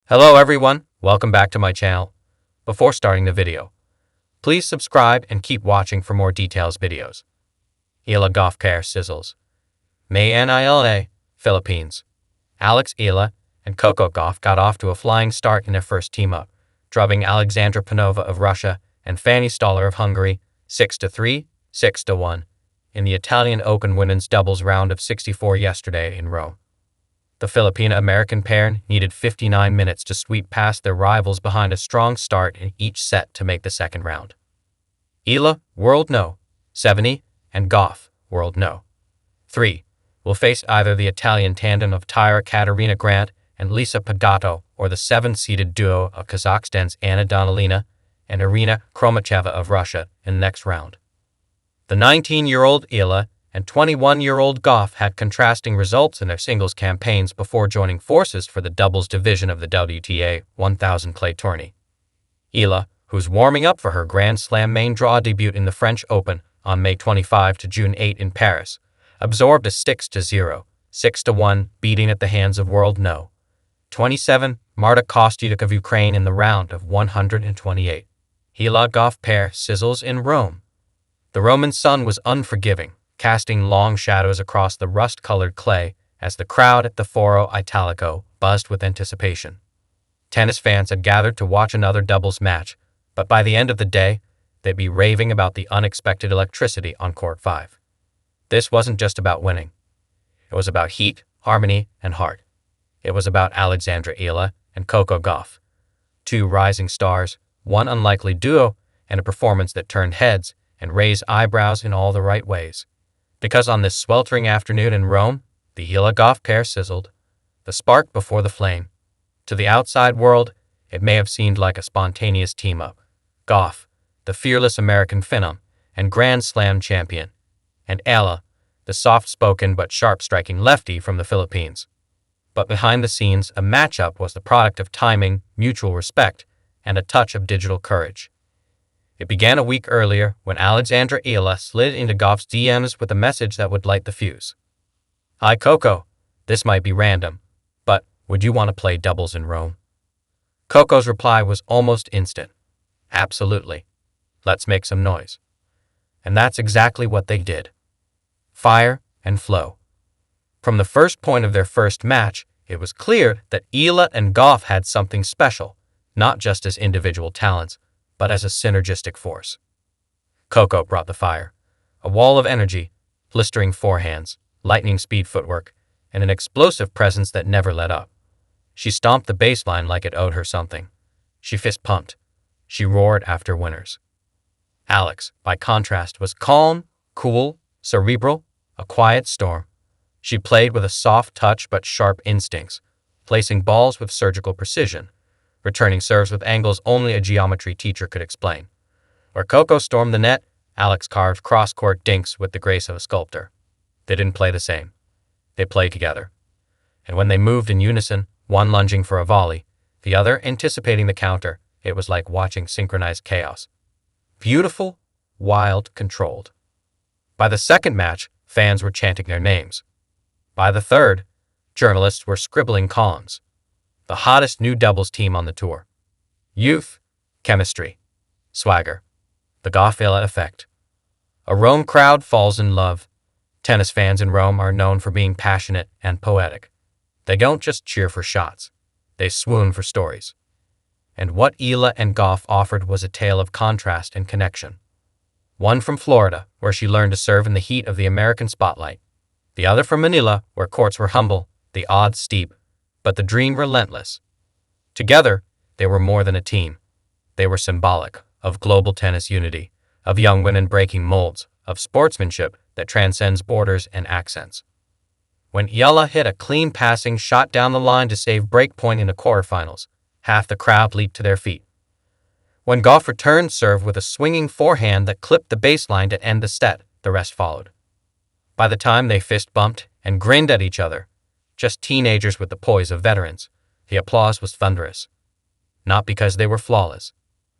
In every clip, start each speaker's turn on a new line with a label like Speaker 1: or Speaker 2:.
Speaker 1: Hello everyone, welcome back to my channel. Before starting the video, please subscribe and keep watching for more details videos. Eala Gauff sizzles. May Nila, Philippines. Alex Eala and Coco Gauff got off to a flying start in their first team-up, drubbing Alexandra Panova of Russia and Fanny Stoller of Hungary 6-3, 6-1 in the Italian Open women's doubles round of 64 yesterday in Rome. The Filipino-American pair needed 59 minutes to sweep past their rivals behind a strong start in each set to make the second round. Eala, World No. 70, and Gauff, World No. 3, will face either the Italian tandem of Tyra Katarina Grant and Lisa Pagato or the seven-seeded duo of Kazakhstan's Anna Donalina and Irina Kromacheva of Russia in the next round. The 19-year-old Eala and 21-year-old Gauff had contrasting results in their singles campaigns before joining forces for the doubles division of the WTA 1000 clay tourney. Eala, who's warming up for her Grand Slam main draw debut in the French Open on May 25 to June 8 in Paris, absorbed a 6-0, 6-1 beating at the hands of World No. 27 Marta Kostyuk of Ukraine in the round of 128. Eala Gauff pair sizzles in Rome. The Roman sun was unforgiving, casting long shadows across the rust-colored clay as the crowd at the Foro Italico buzzed with anticipation. Tennis fans had gathered to watch another doubles match, but by the end of the day, they'd be raving about the unexpected electricity on Court 5. This wasn't just about winning. It was about heat, harmony, and heart. It was about Alexandra Eala and Coco Gauff, two rising stars, one unlikely duo, and a performance that turned heads and raised eyebrows in all the right ways. Because on this sweltering afternoon in Rome, the Eala Gauff pair sizzled, the spark before the flame. To the outside world, it may have seemed like a spontaneous team-up. Gauff, the fearless American phenom and Grand Slam champion, and Eala, the soft-spoken but sharp-striking lefty from the Philippines. But behind the scenes, a matchup was the product of timing, mutual respect, and a touch of digital courage. It began a week earlier when Alexandra Eala slid into Gauff's DMs with a message that would light the fuse. "Hi Coco, this might be random, but would you want to play doubles in Rome?" Coco's reply was almost instant. "Absolutely. Let's make some noise." And that's exactly what they did. Fire and flow. From the first point of their first match, it was clear that Eala and Gauff had something special, not just as individual talents, but as a synergistic force. Coco brought the fire, a wall of energy, blistering forehands, lightning speed footwork, and an explosive presence that never let up. She stomped the baseline like it owed her something. She fist-pumped. She roared after winners. Alex, by contrast, was calm, cool, cerebral, a quiet storm. She played with a soft touch but sharp instincts, placing balls with surgical precision, returning serves with angles only a geometry teacher could explain. Where Coco stormed the net, Alex carved cross-court dinks with the grace of a sculptor. They didn't play the same. They played together. And when they moved in unison, one lunging for a volley, the other anticipating the counter, it was like watching synchronized chaos. Beautiful, wild, controlled. By the second match, fans were chanting their names. By the third, journalists were scribbling columns. The hottest new doubles team on the tour. Youth, chemistry, swagger. The Gauff-Eala effect. A Rome crowd falls in love. Tennis fans in Rome are known for being passionate and poetic. They don't just cheer for shots. They swoon for stories. And what Eala and Gauff offered was a tale of contrast and connection. One from Florida, where she learned to serve in the heat of the American spotlight. The other from Manila, where courts were humble, the odds steep, but the dream relentless. Together, they were more than a team. They were symbolic of global tennis unity, of young women breaking molds, of sportsmanship that transcends borders and accents. When Eala hit a clean passing shot down the line to save breakpoint in the quarterfinals, half the crowd leaped to their feet. When Gauff returned serve with a swinging forehand that clipped the baseline to end the set, the rest followed. By the time they fist-bumped and grinned at each other, just teenagers with the poise of veterans, the applause was thunderous. Not because they were flawless,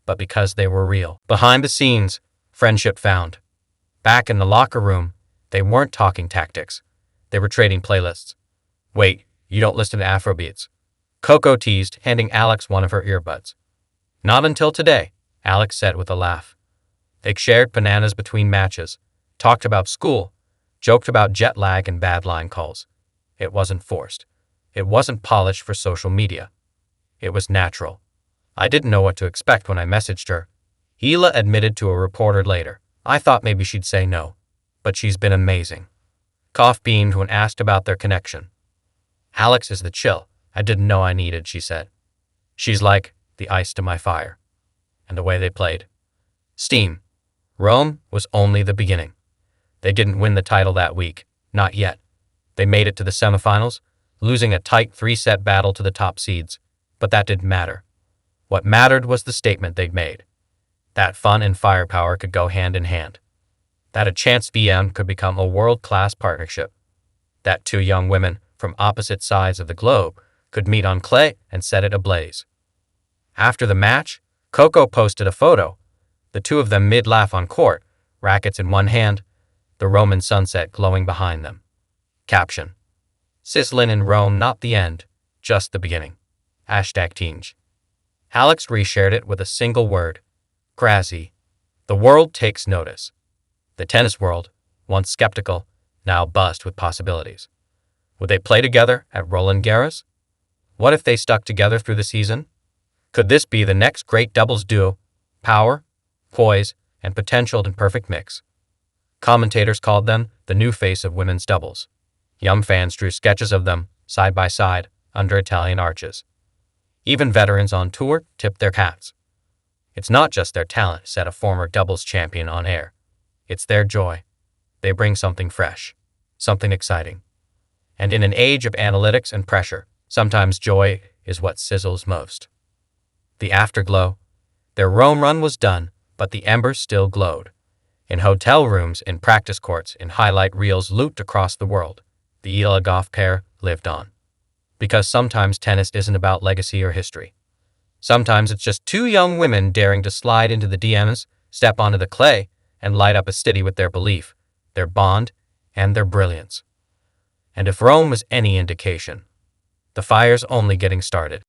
Speaker 1: but because they were real. Behind the scenes, friendship found. Back in the locker room, they weren't talking tactics. They were trading playlists. "Wait, you don't listen to Afrobeats. Coco teased, handing Alex one of her earbuds. Not until today, Alex said with a laugh. They shared bananas between matches, talked about school, joked about jet lag and bad line calls. It wasn't forced. It wasn't polished for social media. It was natural. I didn't know what to expect when I messaged her. Eala admitted to a reporter later. I thought maybe she'd say no, but she's been amazing. Gauff beamed when asked about their connection. Alex is the chill I didn't know I needed, she said. She's like the ice to my fire. And the way they played. Steam. Rome was only the beginning. They didn't win the title that week. Not yet. They made it to the semifinals, losing a tight 3-set battle to the top seeds. But that didn't matter. What mattered was the statement they'd made. That fun and firepower could go hand in hand. That a chance VM could become a world-class partnership. That two young women from opposite sides of the globe could meet on clay and set it ablaze. After the match, Coco posted a photo, the two of them mid-laugh on court, rackets in one hand, the Roman sunset glowing behind them. Caption: Sizzling in Rome, not the end, just the beginning. #Tinge. Alex reshared it with a single word: Grazi. The world takes notice. The tennis world, once skeptical, now buzzed with possibilities. Would they play together at Roland Garros? What if they stuck together through the season? Could this be the next great doubles duo? Power, poise, and potential in perfect mix. Commentators called them the new face of women's doubles. Young fans drew sketches of them, side by side, under Italian arches. Even veterans on tour tipped their hats. It's not just their talent, said a former doubles champion on air. It's their joy. They bring something fresh, something exciting. And in an age of analytics and pressure, sometimes joy is what sizzles most. The afterglow. Their Rome run was done, but the embers still glowed. In hotel rooms, in practice courts, in highlight reels looped across the world, the Eala Gauff pair lived on. Because sometimes tennis isn't about legacy or history. Sometimes it's just two young women daring to slide into the DMs, step onto the clay, and light up a city with their belief, their bond, and their brilliance. And if Rome was any indication, the fire's only getting started.